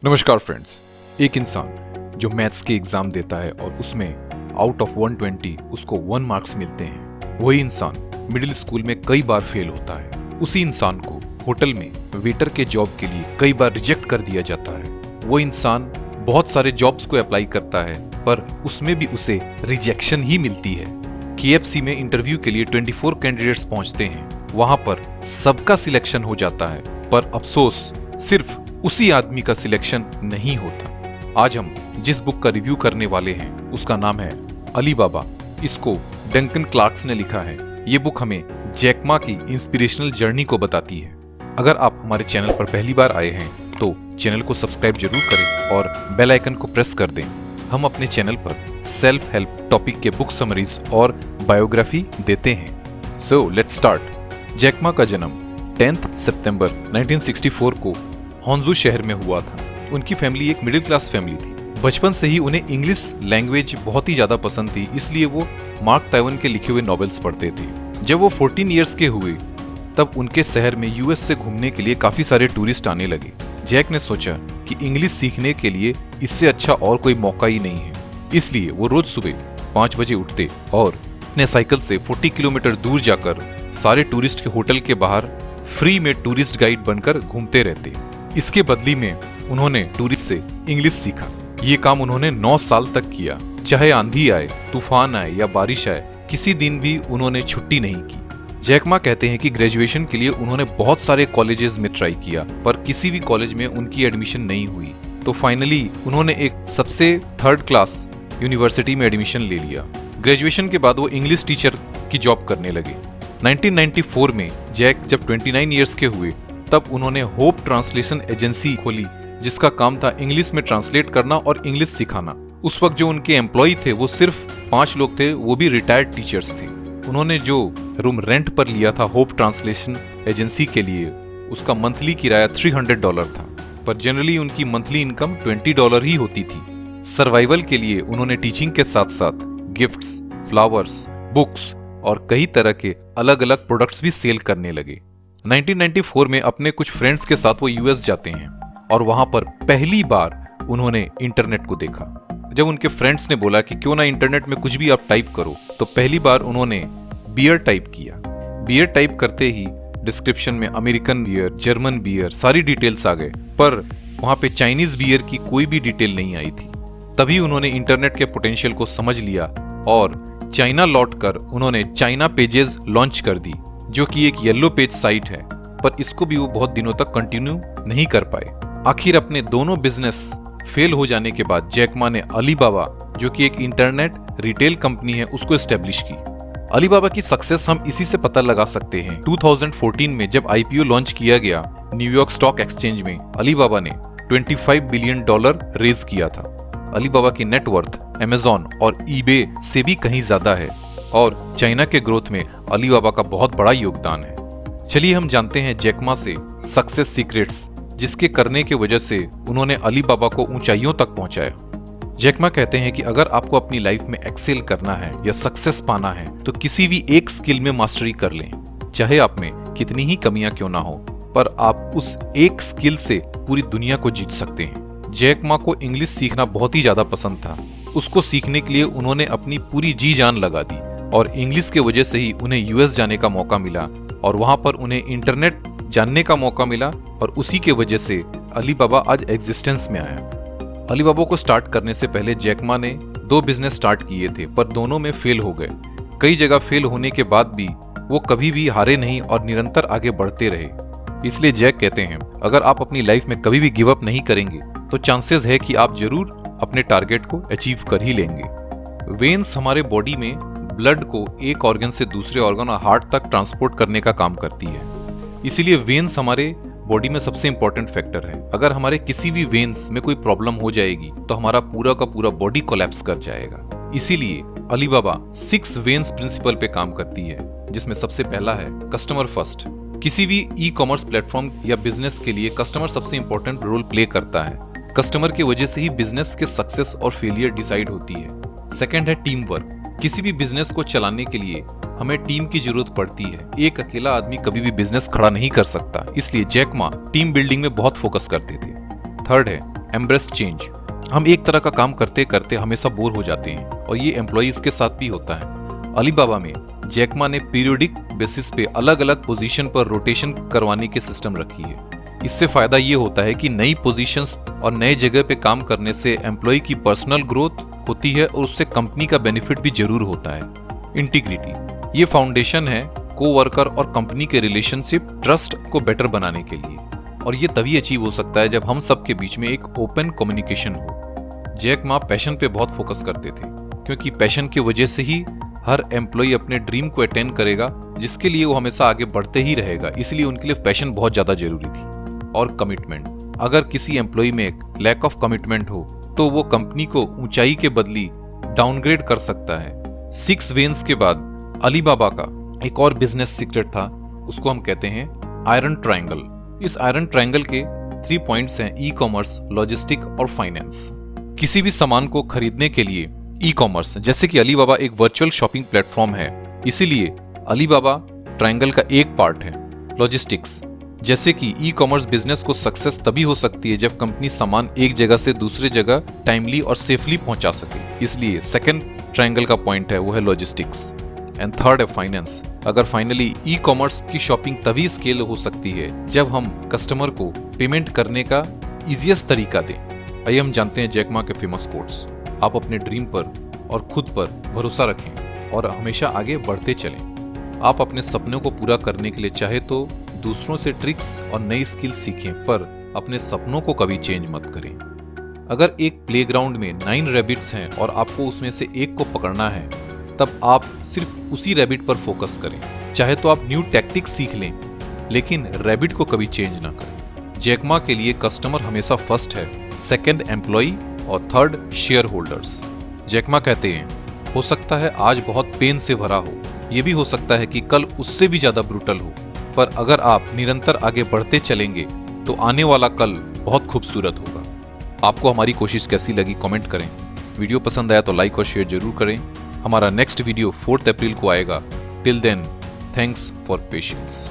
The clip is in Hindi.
नमस्कार फ्रेंड्स। एक इंसान जो मैथ्स के एग्जाम देता है और उसमें आउट ऑफ 120 उसको 1 मार्क्स मिलते हैं, वही इंसान मिडिल स्कूल में कई बार फेल होता है। उसी इंसान को होटल में वेटर के जॉब के लिए कई बार रिजेक्ट कर दिया जाता है। वो इंसान बहुत सारे जॉब्स को अप्लाई करता है पर उसमें भी उसे रिजेक्शन ही मिलती है। KFC में इंटरव्यू के लिए 24 कैंडिडेट्स पहुंचते हैं। वहां पर सबका सिलेक्शन हो जाता है पर अफसोस सिर्फ उसी आदमी का सिलेक्शन नहीं होता। आज हम जिस बुक का रिव्यू करने वाले हैं उसका नाम है अली बाबा। इसको डंकन क्लार्क्स ने लिखा है। ये बुक हमें जैक मा की इंस्पिरेशनल जर्नी को बताती है। अगर आप हमारे चैनल पर पहली बार आए हैं तो चैनल को सब्सक्राइब जरूर करें और बेल आइकन को प्रेस कर दें। हम अपने चैनल पर सेल्फ हेल्प टॉपिक के बुक समरीज और बायोग्राफी देते हैं। So let's start. Jack Ma का जन्म 10 सितंबर 1964 को होन्जू शहर में हुआ था। उनकी फैमिली एक मिडिल क्लास फैमिली थी। बचपन से ही उन्हें इंग्लिश लैंग्वेज बहुत ही ज्यादा पसंद थी, इसलिए वो मार्क ट्वेन के लिखे हुए नॉवेल्स पढ़ते थे। जब वो 14 इयर्स के हुए तब उनके शहर में US से घूमने के लिए काफी सारे टूरिस्ट आने लगे। जैक ने सोचा कि इंग्लिश सीखने के लिए इससे अच्छा और कोई मौका ही नहीं है, इसलिए वो रोज सुबह 5 बजे उठते और अपने साइकिल से 40 किलोमीटर दूर जाकर सारे टूरिस्ट के होटल के बाहर फ्री में टूरिस्ट गाइड बनकर घूमते रहते। इसके बदले में उन्होंने टूरिस्ट से इंग्लिश सीखा। ये काम उन्होंने 9 साल तक किया। चाहे आंधी आए, तूफान आए या बारिश आए, किसी दिन भी उन्होंने छुट्टी नहीं की। जैक मा कहते हैं कि ग्रेजुएशन के लिए उन्होंने बहुत सारे कॉलेजेस में ट्राई किया पर किसी भी कॉलेज में उनकी एडमिशन नहीं हुई। तो फाइनली उन्होंने एक सबसे 3rd क्लास यूनिवर्सिटी में एडमिशन ले लिया। ग्रेजुएशन के बाद वो इंग्लिश टीचर की जॉब करने लगे। 1994 में जैक जब 29 ईयर्स के हुए तब उन्होंने होप ट्रांसलेशन एजेंसी खोली, जिसका काम था इंग्लिश में ट्रांसलेट करना और इंग्लिश सिखाना। उस वक्त जो उनके एम्प्लॉय थे वो सिर्फ 5 लोग थे, वो भी रिटायर्ड टीचर्स थे। उन्होंने जो रूम रेंट पर लिया था होप ट्रांसलेशन एजेंसी के लिए, उसका मंथली किराया $300 था, पर जनरली उनकी मंथली इनकम $20 ही होती थी। सर्वाइवल के लिए उन्होंने टीचिंग के साथ साथ गिफ्ट्स, फ्लावर्स, बुक्स और कई तरह के अलग अलग प्रोडक्ट्स भी सेल करने लगे। 1994 में अपने कुछ फ्रेंड्स के साथ वो US जाते हैं और वहां पर पहली बार उन्होंने इंटरनेट को देखा। जब उनके फ्रेंड्स ने बोला कि क्यों ना इंटरनेट में कुछ भी आप टाइप करो, तो पहली बार उन्होंने बियर टाइप किया। बियर टाइप करते ही डिस्क्रिप्शन में अमेरिकन बियर, जर्मन बियर, सारी डिटेल्स आ गए, पर वहां पे चाइनीज बियर की कोई भी डिटेल नहीं आई थी। तभी उन्होंने इंटरनेट के पोटेंशियल को समझ लिया और चाइना लौटकर उन्होंने चाइना पेजेस लॉन्च कर दी, जो कि एक येलो पेज साइट है, पर इसको भी वो बहुत दिनों तक कंटिन्यू नहीं कर पाए। आखिर अपने दोनों बिजनेस फेल हो जाने के बाद जैक मा ने अली बाबा, जो कि एक इंटरनेट रिटेल कंपनी है, उसको एस्टेब्लिश की। अली बाबा की सक्सेस हम इसी से पता लगा सकते हैं। 2014 में जब IPO लॉन्च किया गया न्यूयॉर्क स्टॉक एक्सचेंज में, अली बाबा ने $25 बिलियन रेज किया था। अली बाबा की नेटवर्थ अमेजॉन और eBay से भी कहीं ज्यादा है और चाइना के ग्रोथ में अली बाबा का बहुत बड़ा योगदान है। चलिए हम जानते हैं जैक मा से सक्सेस सीक्रेट्स, जिसके करने की वजह से उन्होंने अली बाबा को ऊंचाइयों तक पहुंचाया। जैक मा कहते हैं कि अगर आपको अपनी लाइफ में एक्सेल करना है या सक्सेस पाना है तो किसी भी एक स्किल में मास्टरी कर लें। चाहे आप में कितनी ही कमियां क्यों ना हो, पर आप उस एक स्किल से पूरी दुनिया को जीत सकते हैं। जैक मा को इंग्लिश सीखना बहुत ही ज्यादा पसंद था। उसको सीखने के लिए उन्होंने अपनी पूरी जी जान लगा दी और इंग्लिश के वजह से ही उन्हें US जाने का मौका मिला और वहां पर उन्हें इंटरनेट जानने का मौका मिला और उसी के वजह से अली बाबा आज एग्जिस्टेंस में आया। अली बाबा को स्टार्ट करने से पहले जैक मा ने 2 बिजनेस स्टार्ट किए थे, पर दोनों में फेल हो गए। कई जगह फेल होने के बाद भी वो कभी भी हारे नहीं और निरंतर आगे बढ़ते रहे। इसलिए जैक कहते हैं, अगर आप अपनी लाइफ में कभी भी गिव अप नहीं करेंगे तो चांसेस है कि आप जरूर अपने टारगेट को अचीव कर ही लेंगे। वेन्स हमारे बॉडी में ब्लड को एक ऑर्गन से दूसरे ऑर्गन और हार्ट तक ट्रांसपोर्ट करने का काम करती है। इसीलिए वेन्स हमारे बॉडी में सबसे इंपॉर्टेंट फैक्टर है। अगर हमारे किसी भी वेन्स में कोई प्रॉब्लम हो जाएगी तो हमारा पूरा का पूरा बॉडी कोलैप्स कर जाएगा। इसीलिए अली बाबा 6 वेन्स प्रिंसिपल पे काम करती है, जिसमें सबसे पहला है कस्टमर फर्स्ट। किसी भी ई-कॉमर्स प्लेटफॉर्म या बिजनेस के लिए कस्टमर सबसे इंपॉर्टेंट रोल प्ले करता है। कस्टमर की वजह से ही बिजनेस के सक्सेस और फेलियर डिसाइड होती है। सेकंड है टीम वर्क। किसी भी बिजनेस को चलाने के लिए हमें टीम की जरूरत पड़ती है। एक अकेला आदमी कभी भी बिजनेस खड़ा नहीं कर सकता, इसलिए जैक मा टीम बिल्डिंग में बहुत फोकस करते थे। थर्ड है एम्ब्रेस चेंज। हम एक तरह का काम करते करते हमेशा बोर हो जाते हैं और ये एम्प्लॉइज के साथ भी होता है। अलीबाबा में जैक मा ने पीरियोडिक बेसिस पे अलग अलग पोजीशन पर रोटेशन करवाने के सिस्टम रखी है। इससे फायदा ये होता है कि नई पोजीशंस और नए जगह पे काम करने से एम्प्लॉय की पर्सनल ग्रोथ होती है और उससे कंपनी का बेनिफिट भी जरूर होता है। इंटीग्रिटी, ये फाउंडेशन है कोवर्कर और कंपनी के रिलेशनशिप ट्रस्ट को बेटर बनाने के लिए, और ये तभी अचीव हो सकता है जब हम सब के बीच में एक ओपन कम्युनिकेशन हो। जैक मा पैशन पे बहुत फोकस करते थे, क्योंकि पैशन की वजह से ही हर एम्प्लॉय अपने ड्रीम को अटेन करेगा, जिसके लिए वो हमेशा आगे बढ़ते ही रहेगा। इसलिए उनके लिए पैशन बहुत ज्यादा जरूरी थी। और कमिटमेंट, अगर किसी एम्प्लॉय में लैक ऑफ कमिटमेंट हो तो वो कंपनी को ऊंचाई के बदली डाउनग्रेड कर सकता है। 6 वेन्स के बाद अलीबाबा का एक और बिजनेस सीक्रेट था, उसको हम कहते हैं आयरन ट्रायंगल। इस आयरन ट्रायंगल के 3 पॉइंट्स हैं, ई कॉमर्स, लॉजिस्टिक और फाइनेंस। किसी भी सामान को खरीदने के लिए ई कॉमर्स, जैसे कि अलीबाबा एक वर्चुअल शॉपिंग प्लेटफॉर्म है, इसीलिए अलीबाबा ट्रायंगल का एक पार्ट है। लॉजिस्टिक्स, जैसे कि ई कॉमर्स बिजनेस को सक्सेस तभी हो सकती है जब कंपनी सामान एक जगह से दूसरी जगह टाइमली और सेफली पहुंचा सके, इसलिए सेकंड ट्रायंगल का पॉइंट है वो है लॉजिस्टिक्स। एंड थर्ड है फाइनेंस। अगर फाइनली ई कॉमर्स की शॉपिंग तभी स्केल हो सकती है जब हम कस्टमर को पेमेंट करने का इजीएस्ट तरीका दें। आइए हम जानते हैं जैक मा के फेमस कोट्स। आप अपने ड्रीम पर और खुद पर भरोसा रखें और हमेशा आगे बढ़ते चलें। आप अपने सपनों को पूरा करने के लिए चाहे तो दूसरों से ट्रिक्स और नई स्किल सीखें, पर अपने सपनों को कभी चेंज मत करें। अगर एक प्लेग्राउंड में 9 रैबिट्स हैं और आपको उसमें से एक को पकड़ना है, तब आप सिर्फ उसी रैबिट पर फोकस करें। चाहे तो आप न्यू टैक्टिक्स सीख लें, लेकिन रैबिट को कभी चेंज ना करें। जैक मा के लिए कस्टमर हमेशा फर्स्ट है, सेकंड एम्प्लॉय और third shareholders. Jack Ma कहते हैं, हो सकता है आज बहुत पेन से भरा हो, ये भी हो सकता है कि कल उससे भी ज्यादा ब्रूटल हो, पर अगर आप निरंतर आगे बढ़ते चलेंगे तो आने वाला कल बहुत खूबसूरत होगा। आपको हमारी कोशिश कैसी लगी कमेंट करें। वीडियो पसंद आया तो लाइक और शेयर जरूर करें। हमारा नेक्स्ट वीडियो 4 अप्रैल को आएगा। Till then, thanks for patience.